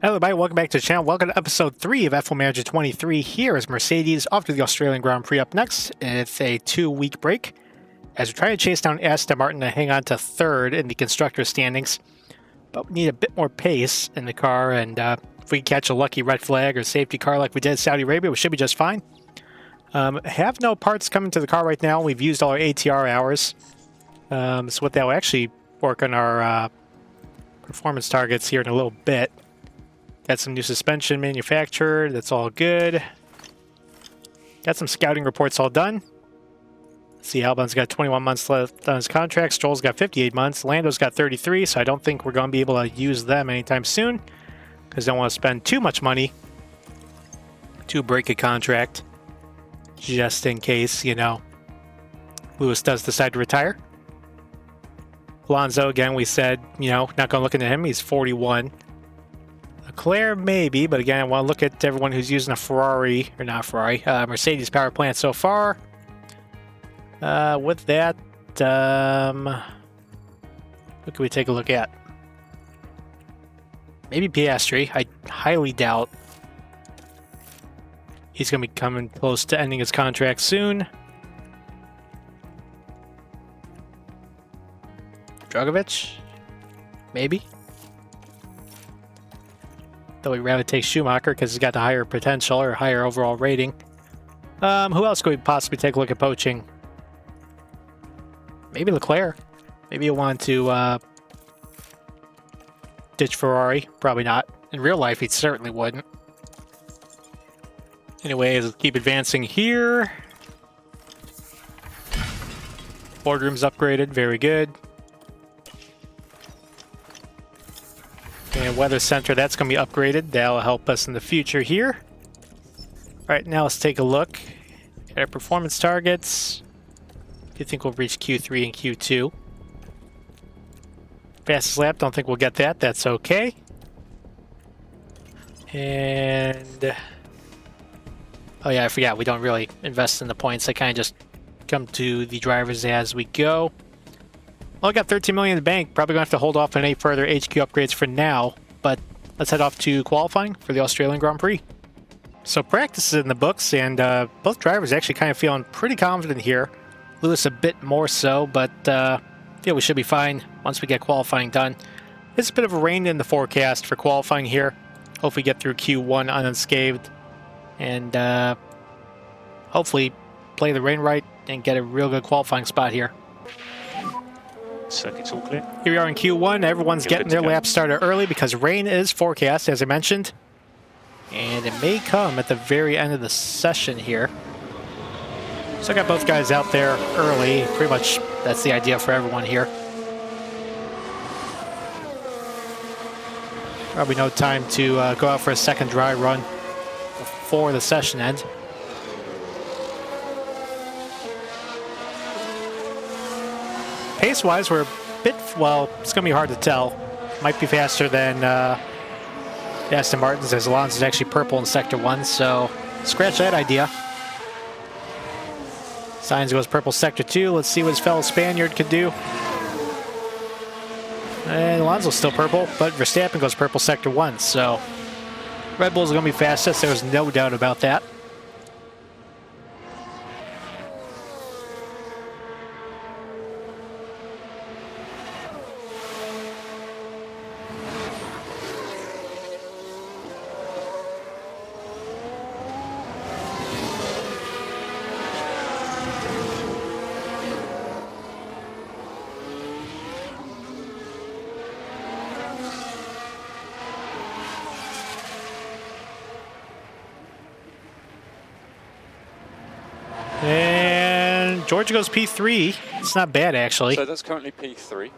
Hello everybody, welcome back to the channel. Welcome to episode 3 of F1 Manager 23. Here is Mercedes off to the Australian Grand Prix up next. It's a 2-week break as we try to chase down Aston Martin to hang on to third in the constructor standings. But we need a bit more pace in the car, and if we catch a lucky red flag or safety car like we did in Saudi Arabia, we should be just fine. Have no parts coming to the car right now. We've used all our ATR hours. So what that will actually work on our performance targets here in a little bit. Got some new suspension manufactured. That's all good. Got some scouting reports all done. Let's see, Albon's got 21 months left on his contract. Stroll's got 58 months. Lando's got 33, so I don't think we're going to be able to use them anytime soon because I don't want to spend too much money to break a contract just in case, you know, Lewis does decide to retire. Alonso, again, we said, you know, not going to look into him. He's 41. Leclerc, maybe, but again, I want to look at everyone who's using a Ferrari, or not Ferrari, Mercedes power plant so far. With that, what can we take a look at? Maybe Piastri. I highly doubt he's going to be coming close to ending his contract soon. Drogovic? Maybe. Though we'd rather take Schumacher because he's got the higher potential or higher overall rating. Who else could we possibly take a look at poaching? Maybe Leclerc. Maybe you want to ditch Ferrari. Probably not. In real life, he certainly wouldn't. Anyways, let's keep advancing here. Boardroom's upgraded. Very good. And Weather Center, that's going to be upgraded. That'll help us in the future here. All right, now let's take a look at our performance targets. Do you think we'll reach Q3 and Q2? Fastest lap, don't think we'll get that. That's okay. And... oh yeah, I forgot. We don't really invest in the points. They kind of just come to the drivers as we go. Well, I got 13 million in the bank. Probably going to have to hold off on any further HQ upgrades for now. But let's head off to qualifying for the Australian Grand Prix. So practice is in the books, and both drivers actually kind of feeling pretty confident here. Lewis a bit more so, but feel we should be fine once we get qualifying done. There's a bit of a rain in the forecast for qualifying here. Hopefully get through Q1 unscathed. And hopefully play the rain right and get a real good qualifying spot here. Circuit's all clear. Here we are in Q1. Everyone's getting their lap started early because rain is forecast, as I mentioned. And it may come at the very end of the session here. So I got both guys out there early. Pretty much that's the idea for everyone here. Probably no time to go out for a second dry run before the session ends. Pace-wise, we're a bit, well, it's going to be hard to tell. Might be faster than Aston Martin's, as Alonso's actually purple in Sector 1, so scratch that idea. Sainz goes purple Sector 2. Let's see what his fellow Spaniard could do. And Alonso's still purple, but Verstappen goes purple Sector 1, so Red Bull's going to be fastest. There's no doubt about that. And Georgia goes P3. It's not bad, actually. So that's currently P3.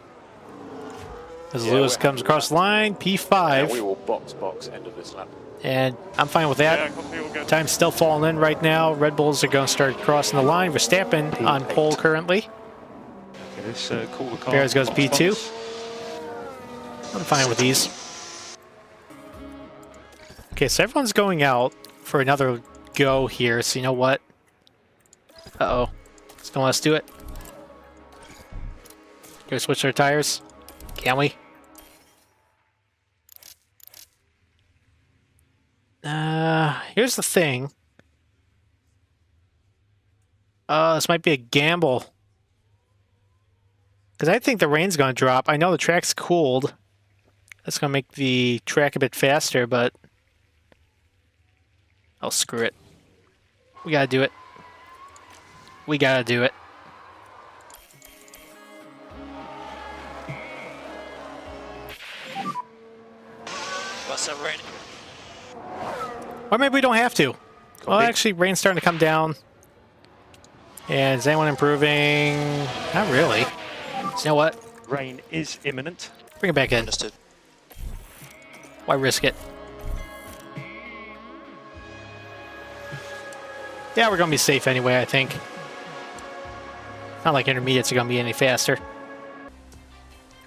As Lewis comes across the line, P5. Yeah, we will box end of this lap. And I'm fine with that. Yeah, Time's still falling in right now. Red Bulls are going to start crossing the line. Verstappen P8 on pole currently. Okay, let's call the car. Perez goes P2. I'm fine with these. Okay, so everyone's going out for another go here. So you know what? Uh-oh. It's going to let us do it. Can we switch our tires? Can we? Here's the thing. This might be a gamble. Because I think the rain's going to drop. I know the track's cooled. That's going to make the track a bit faster, but... Oh, screw it. We got to do it. We got to do it. What's up, raining? Or maybe we don't have to. Well, actually, rain's starting to come down. And is anyone improving? Not really. So you know what? Rain is imminent. Bring it back in. Understood. Why risk it? Yeah, we're going to be safe anyway, I think. Not like intermediates are going to be any faster. All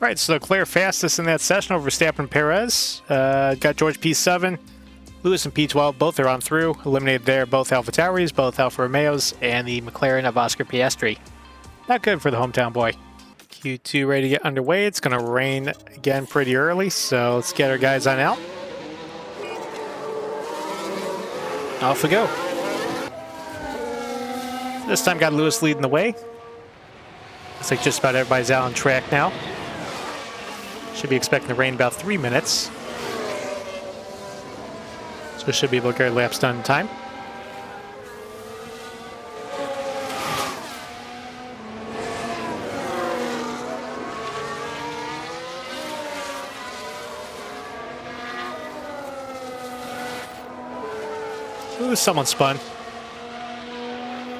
right, so Leclerc fastest in that session over Verstappen and Perez. Got George P7, Lewis and P12, both are on through. Eliminated there, both Alpha Tauris, both Alfa Romeos, and the McLaren of Oscar Piastri. Not good for the hometown boy. Q2 ready to get underway. It's going to rain again pretty early, so let's get our guys on out. Off we go. This time got Lewis leading the way. Looks like just about everybody's out on track now. Should be expecting to rain about 3 minutes. So should be able to get laps done in time. Ooh, someone spun.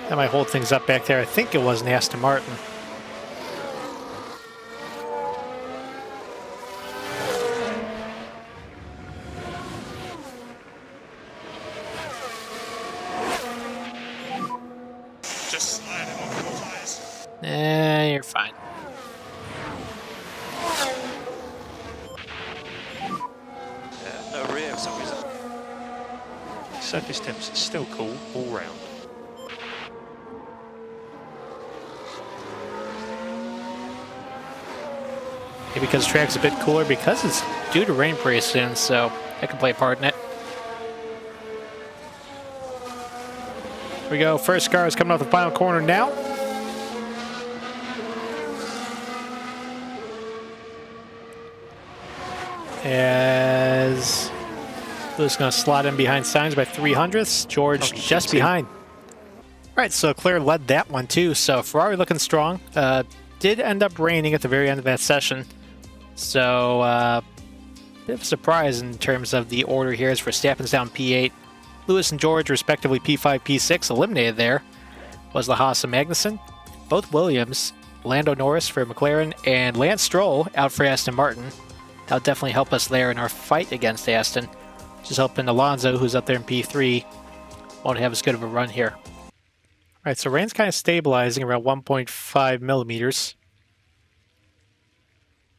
That might hold things up back there. I think it was an Aston Martin. Just slide him on the tires. You're fine. No rear for some reason. Surface temps still cool all round. Maybe because the track's a bit cooler, because it's due to rain pretty soon, so that can play a part in it. Here we go. First car is coming off the final corner now. As Lewis going to slot in behind Sainz by 300ths. George just behind. All right, so Leclerc led that one too. So Ferrari looking strong. Did end up raining at the very end of that session. So bit of a surprise in terms of the order here as Verstappen's down P8. Lewis and George, respectively P5, P6, eliminated there was the Haas and Magnussen. Both Williams, Lando Norris for McLaren, and Lance Stroll out for Aston Martin. That'll definitely help us there in our fight against Aston. Just hoping Alonso, who's up there in P3, won't have as good of a run here. All right, so rain's kind of stabilizing around 1.5 millimeters.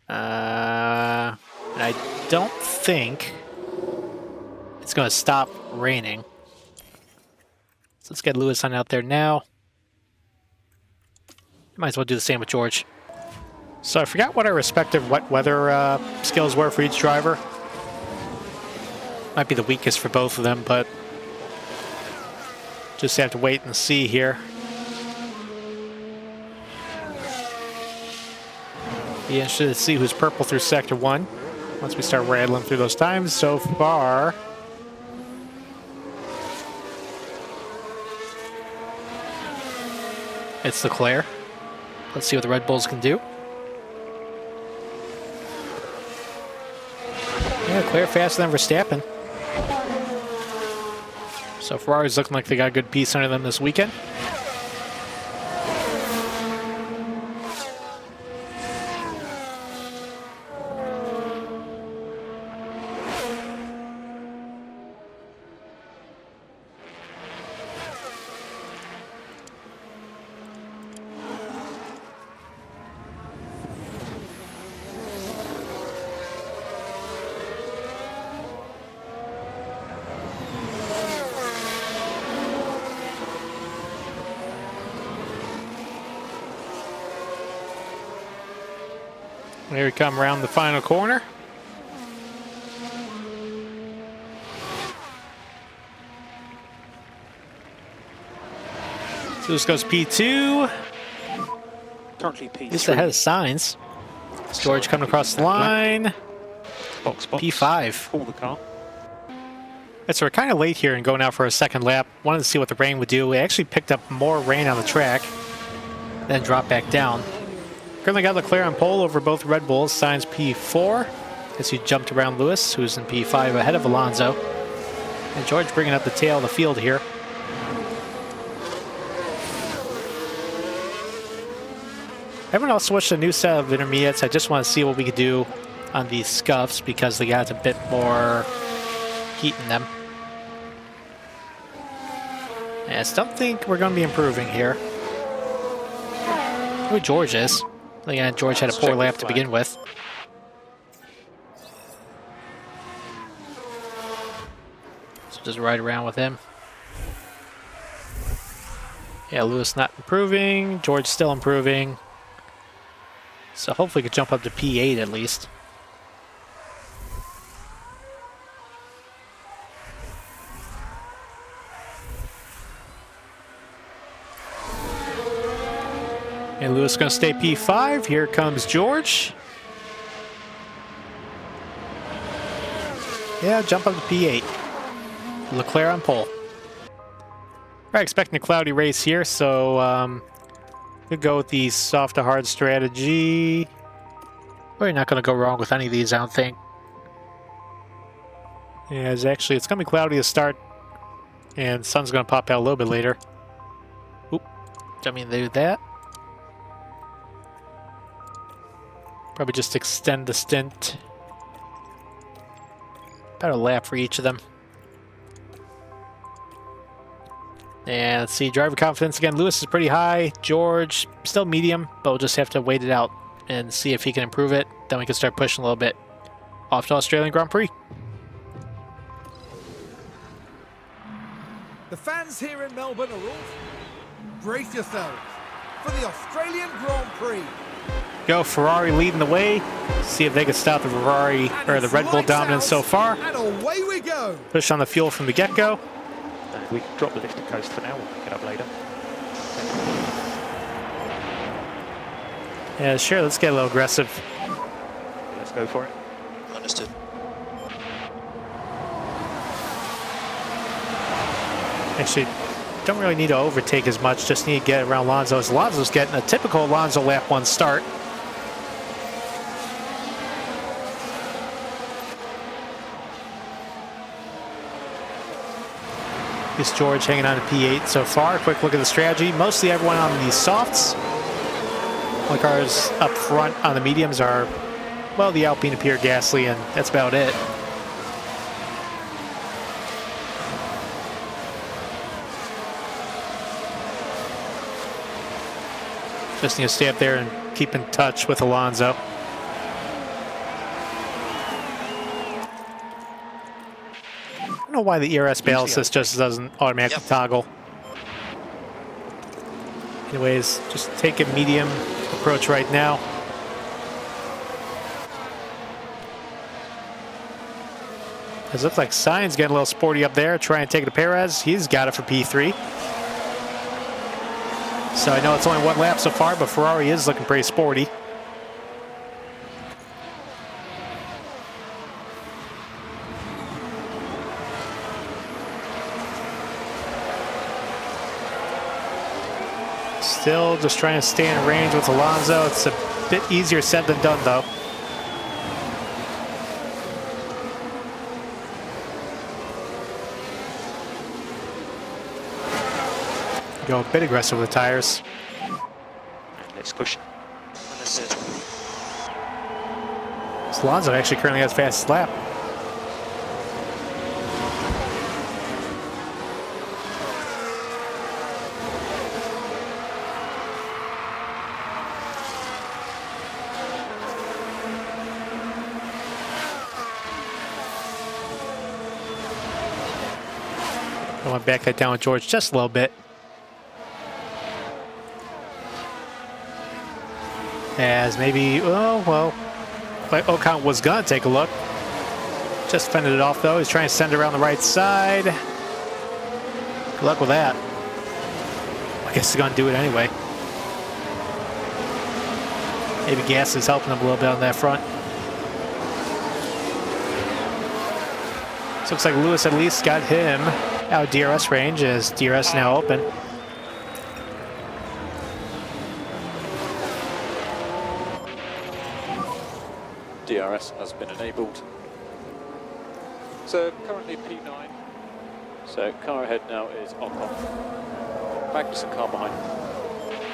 And I don't think it's going to stop raining. So let's get Lewis on out there now. Might as well do the same with George. So I forgot what our respective wet weather skills were for each driver. Might be the weakest for both of them, but just have to wait and see here. Be interested to see who's purple through Sector 1 once we start rattling through those times. So far, it's Leclerc. Let's see what the Red Bulls can do. Yeah, Leclerc faster than Verstappen. So Ferrari's looking like they got a good piece under them this weekend. Here we come around the final corner. Lewis goes P2. Currently P3. Just ahead of Sainz. George coming across the line. Box. P5. Pull the car. Right, so we're kind of late here and going out for a second lap. Wanted to see what the rain would do. We actually picked up more rain on the track, then dropped back down. Currently got Leclerc on pole over both Red Bulls. Sainz P4 as he jumped around Lewis, who's in P5 ahead of Alonso. And George bringing up the tail of the field here. Everyone else switched to a new set of intermediates. I just want to see what we could do on these scuffs because they got a bit more heat in them. And I still think we're going to be improving here. Who George is. Again, George had a poor lap to begin with. So just ride around with him. Yeah, Lewis not improving. George still improving. So hopefully we could jump up to P8 at least. And Lewis going to stay P5. Here comes George. Yeah, jump up to P8. Leclerc on pole. All right, expecting a cloudy race here, so could go with the soft to hard strategy. We're not going to go wrong with any of these, I don't think. Yeah, it's going to be cloudy to start, and the sun's going to pop out a little bit later. Oop, don't mean to do that. Probably just extend the stint. About a lap for each of them. And let's see, driver confidence again. Lewis is pretty high. George, still medium, but we'll just have to wait it out and see if he can improve it. Then we can start pushing a little bit. Off to Australian Grand Prix. The fans here in Melbourne are all... Brace yourselves for the Australian Grand Prix. Go, Ferrari leading the way. See if they can stop the Ferrari or the Red Bull dominance so far. And away we go. Push on the fuel from the get-go. We can drop the lifting coast for now. We'll pick it up later. Yeah, sure. Let's get a little aggressive. Let's go for it. Understood. Actually, don't really need to overtake as much. Just need to get around Alonso. Alonso's getting a typical Alonso lap 1 start. This George hanging on to P8 so far. Quick look at the strategy. Mostly everyone on these softs. Only cars up front on the mediums are, well, the Alpine, Pierre Gasly, and that's about it. Just need to stay up there and keep in touch with Alonso. I don't know why the ERS bail assist just doesn't automatically toggle. Anyways, just take a medium approach right now. It looks like Sainz getting a little sporty up there, trying to take it to Perez. He's got it for P3. So I know it's only 1 lap so far, but Ferrari is looking pretty sporty. Still just trying to stay in range with Alonso. It's a bit easier said than done, though. Go a bit aggressive with the tires. Let's push. Understood. So Alonso actually currently has fastest lap. I want to back that down with George just a little bit. As maybe, oh, well, like Ocon was going to take a look. Just fended it off, though. He's trying to send it around the right side. Good luck with that. I guess they're going to do it anyway. Maybe gas is helping them a little bit on that front. So looks like Lewis at least got him out of DRS range as DRS now open. DRS has been enabled. So currently P9. So car ahead now is Ocon. Magnussen car behind.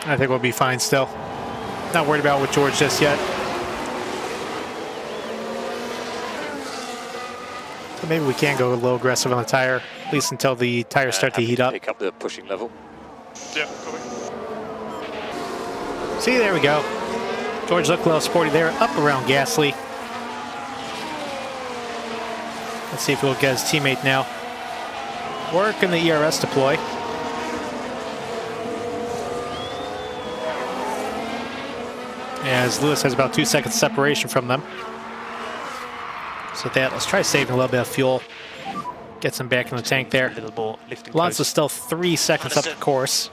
I think we'll be fine still. Not worried about with George just yet. So maybe we can go a little aggressive on the tire, at least until the tires start to heat up. Pick up the pushing level. Yeah, coming. See, there we go. George looked a little sporty there, up around Gasly. Let's see if he'll get his teammate now. Working the ERS deploy. As Lewis has about 2 seconds separation from them. So with that, let's try saving a little bit of fuel. Get some back in the tank there. A little more lifting. Alonso's still 3 seconds up the course.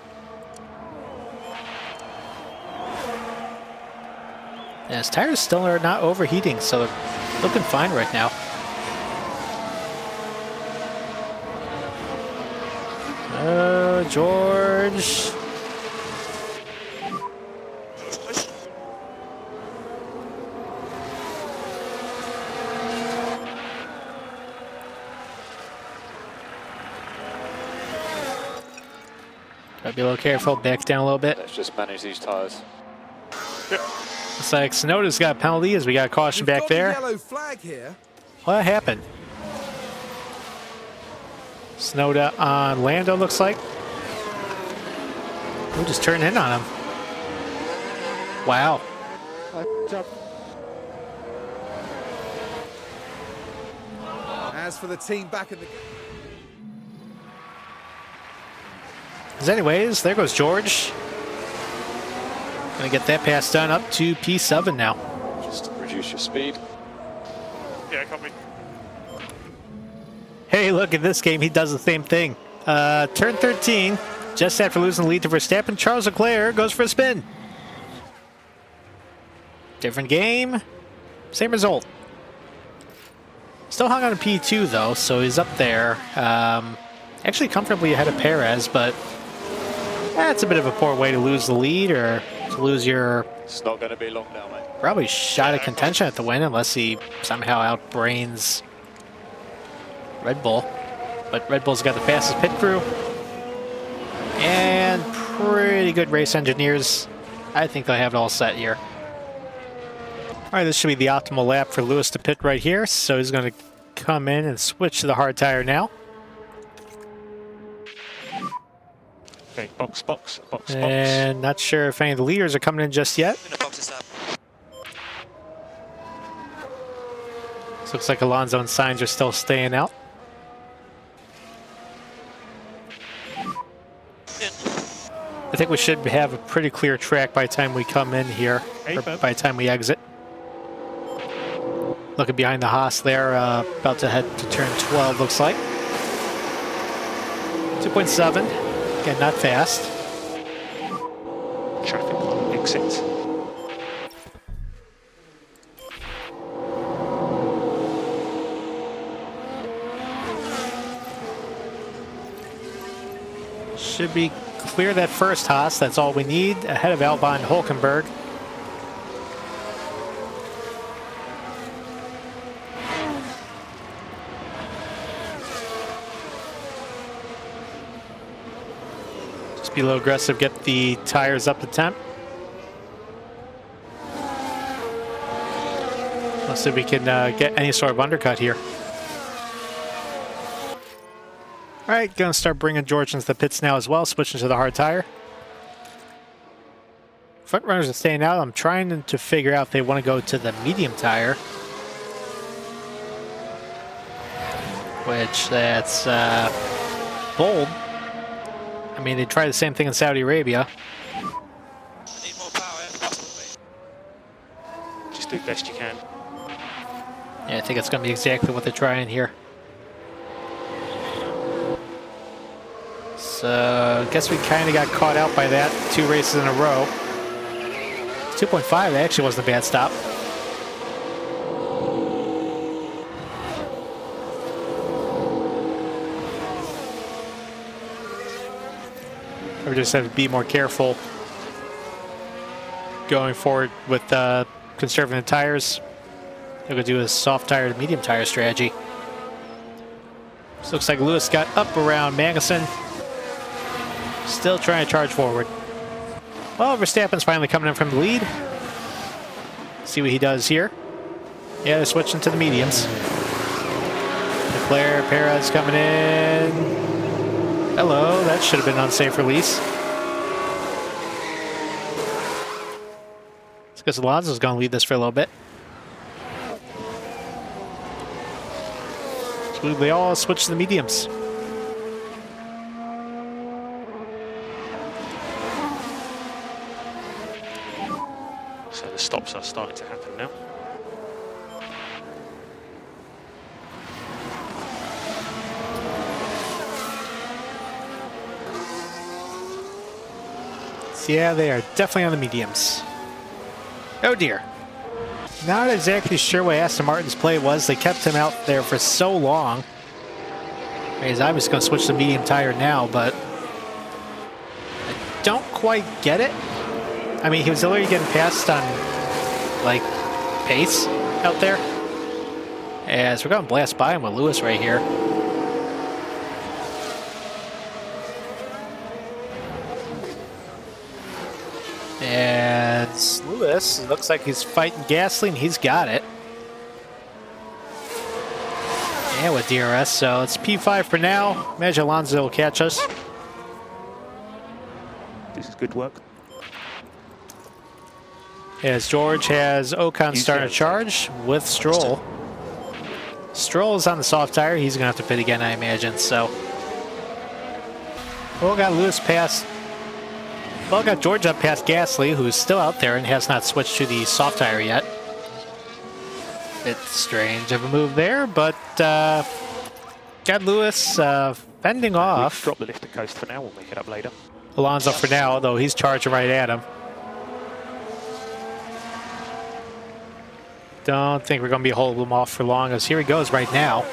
And his tires still are not overheating, so they're looking fine right now. George. Gotta be a little careful, back down a little bit. Let's just manage these tyres. Looks like Sonoda's got a penalty as we got a caution back there. Yellow flag here. What happened? Sonoda on Lando, looks like. We'll just turn in on him. Wow. As for the team back in the... As anyways, there goes George. Gonna get that pass done up to P7 now. Just reduce your speed. Yeah, copy. Hey, look, in this game, he does the same thing. Turn 13, just after losing the lead to Verstappen, Charles Leclerc goes for a spin. Different game, same result. Still hung on a P2, though, so he's up there. Actually comfortably ahead of Perez, but that's a bit of a poor way to lose the lead or to lose your... It's not going to be long now, mate. Probably shot at contention at the win unless he somehow outbrains Red Bull. But Red Bull's got the fastest pit crew. And pretty good race engineers. I think they'll have it all set here. All right, this should be the optimal lap for Lewis to pit right here. So he's going to come in and switch to the hard tire now. Okay, box. And not sure if any of the leaders are coming in just yet. In the box is up. So looks like Alonso and Sainz are still staying out. I think we should have a pretty clear track by the time we come in here, or by the time we exit. Looking behind the Haas there, about to head to turn 12, looks like. 2.7, again, not fast. Traffic exit. Should be clear that first Haas, that's all we need, ahead of Albon and Hulkenberg. Just be a little aggressive, get the tires up to temp. Let's see if we can get any sort of undercut here. All right, gonna start bringing George into the pits now as well, switching to the hard tire. Front runners are staying out. I'm trying to figure out if they want to go to the medium tire. Which, that's bold. I mean, they tried the same thing in Saudi Arabia. Need more power. Just do the best you can. Yeah, I think it's gonna be exactly what they're trying here. So I guess we kind of got caught out by that 2 races in a row. 2.5, that actually wasn't a bad stop. We just have to be more careful going forward with conserving the tires. They're going to do a soft tire to medium tire strategy. So looks like Lewis got up around Magnussen. Still trying to charge forward. Well, Verstappen's finally coming in from the lead. See what he does here. Yeah, they're switching to the mediums. Leclerc, Perez coming in. Hello, that should have been an unsafe release. It's because Alonso's going to lead this for a little bit. So they all switch to the mediums. So the stops are starting to happen now. So yeah, they are definitely on the mediums. Oh dear. Not exactly sure what Aston Martin's play was. They kept him out there for so long. He's obviously going to switch to medium tire now, but I don't quite get it. I mean, he was already getting passed on, like, pace out there. As we're going to blast by him with Lewis right here. And Lewis, it looks like he's fighting Gasly, and he's got it. And with DRS, so it's P5 for now. Imagine Alonso will catch us. This is good work. As George has Ocon starting to charge with Stroll. Stroll is on the soft tire. He's going to have to pit again, I imagine. So, well, got Lewis past. Well, got George up past Gasly, who's still out there and has not switched to the soft tire yet. It's strange of a move there, but got Lewis fending off. Drop the lift and coast for now. We'll make it up later. Alonso for now, though he's charging right at him. Don't think we're going to be holding him off for long, as here he goes right now.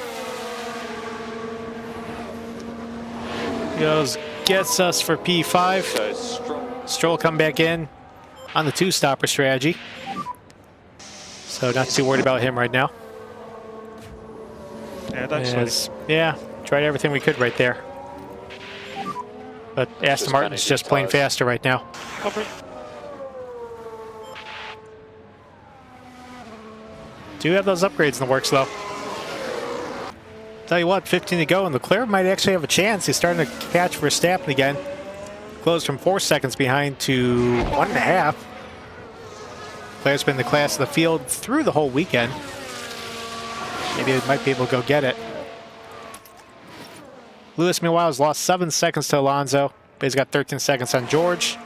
He goes, gets us for P5. So Stroll come back in on the 2-stopper strategy. So not too worried about him right now. Yeah, that's yeah, tried everything we could right there. But Aston Martin's just playing faster right now. Do have those upgrades in the works, though. Tell you what, 15 to go, and Leclerc might actually have a chance. He's starting to catch Verstappen again. Closed from 4 seconds behind to 1.5. Leclerc's been the class of the field through the whole weekend. Maybe they might be able to go get it. Lewis, meanwhile, has lost 7 seconds to Alonso, but he's got 13 seconds on George.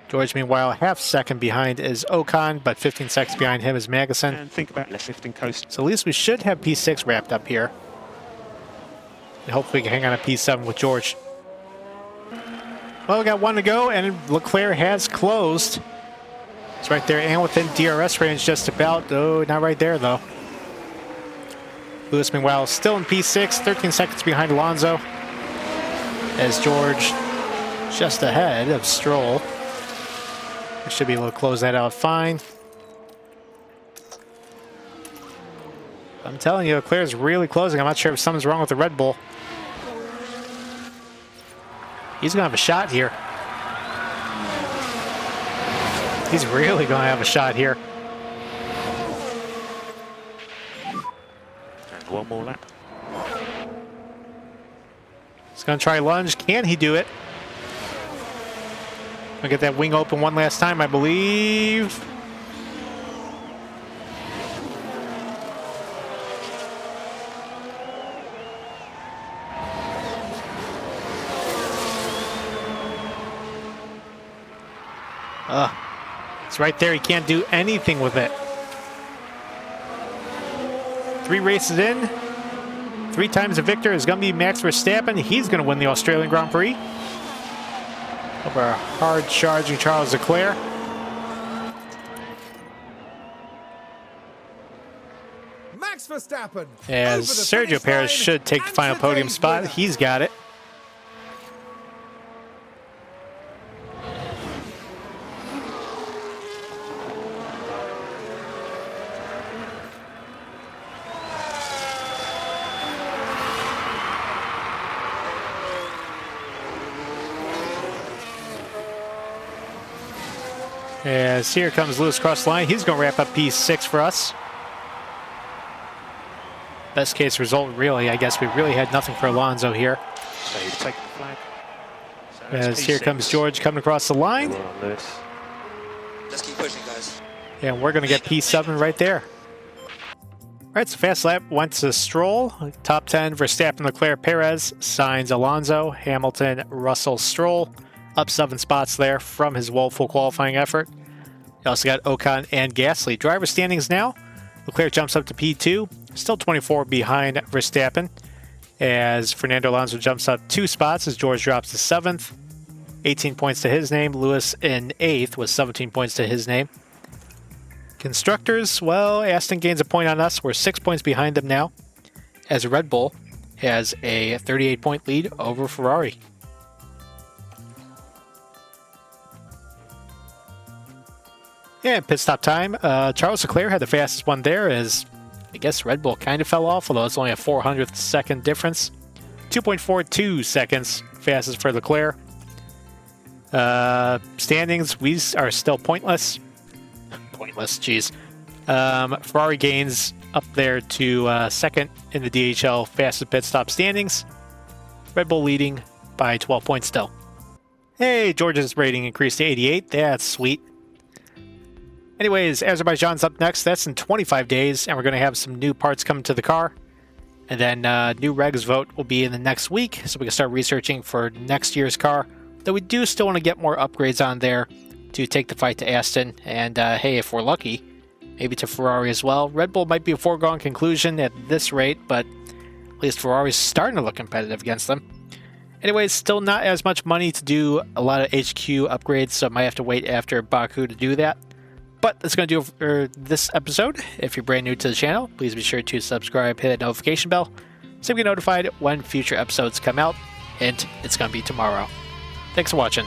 George, meanwhile, half second behind is Ocon, but 15 seconds behind him is Magnussen. And think about less lifting coast. So at least we should have P6 wrapped up here. And hopefully we can hang on to P7 with George. Well, we got 1 to go, and Leclerc has closed. It's right there and within DRS range just about. Oh, not right there, though. Lewis, meanwhile, still in P6, 13 seconds behind Alonso. As George just ahead of Stroll. We should be able to close that out fine. I'm telling you, Leclerc's really closing. I'm not sure if something's wrong with the Red Bull. He's going to have a shot here. He's really going to have a shot here. And one more lap. He's going to try lunge. Can he do it? I'll get that wing open one last time, I believe. It's right there. He can't do anything with it. 3 races in, 3 times the victor is going to be Max Verstappen. He's going to win the Australian Grand Prix over hard charging Charles Leclerc. Max Verstappen. As Sergio Perez should take the final podium spot. He's got it. As here comes Lewis across the line. He's going to wrap up P6 for us. Best case result, really. I guess we really had nothing for Alonso here. So he's taking the flag. So As here comes George coming across the line. Well, Lewis. Let's keep pushing, guys. And we're going to get P7 right there. All right, so fast lap went to Stroll. Top 10, Verstappen, Leclerc, Perez. Signs Alonso, Hamilton, Russell, Stroll. Up 7 spots there from his woeful qualifying effort. You also got Ocon and Gasly. Driver standings now. Leclerc jumps up to P2. Still 24 behind Verstappen. As Fernando Alonso jumps up 2 spots as George drops to 7th. 18 points to his name. Lewis in 8th with 17 points to his name. Constructors, well, Aston gains a point on us. We're 6 points behind them now. As Red Bull has a 38-point lead over Ferrari. And pit stop time. Charles Leclerc had the fastest one there as I guess Red Bull kind of fell off, although it's only a 400th second difference. 2.42 seconds fastest for Leclerc. Standings, we are still pointless. Pointless, jeez. Ferrari gains up there to second in the DHL fastest pit stop standings. Red Bull leading by 12 points still. Hey, George's rating increased to 88. That's sweet. Anyways, Azerbaijan's up next. That's in 25 days, and we're going to have some new parts coming to the car. And then new regs vote will be in the next week, so we can start researching for next year's car. Though we do still want to get more upgrades on there to take the fight to Aston. And hey, if we're lucky, maybe to Ferrari as well. Red Bull might be a foregone conclusion at this rate, but at least Ferrari's starting to look competitive against them. Anyways, still not as much money to do a lot of HQ upgrades, so I might have to wait after Baku to do that. But that's going to do it for this episode. If you're brand new to the channel, please be sure to subscribe, hit that notification bell, so you get notified when future episodes come out. And it's going to be tomorrow. Thanks for watching.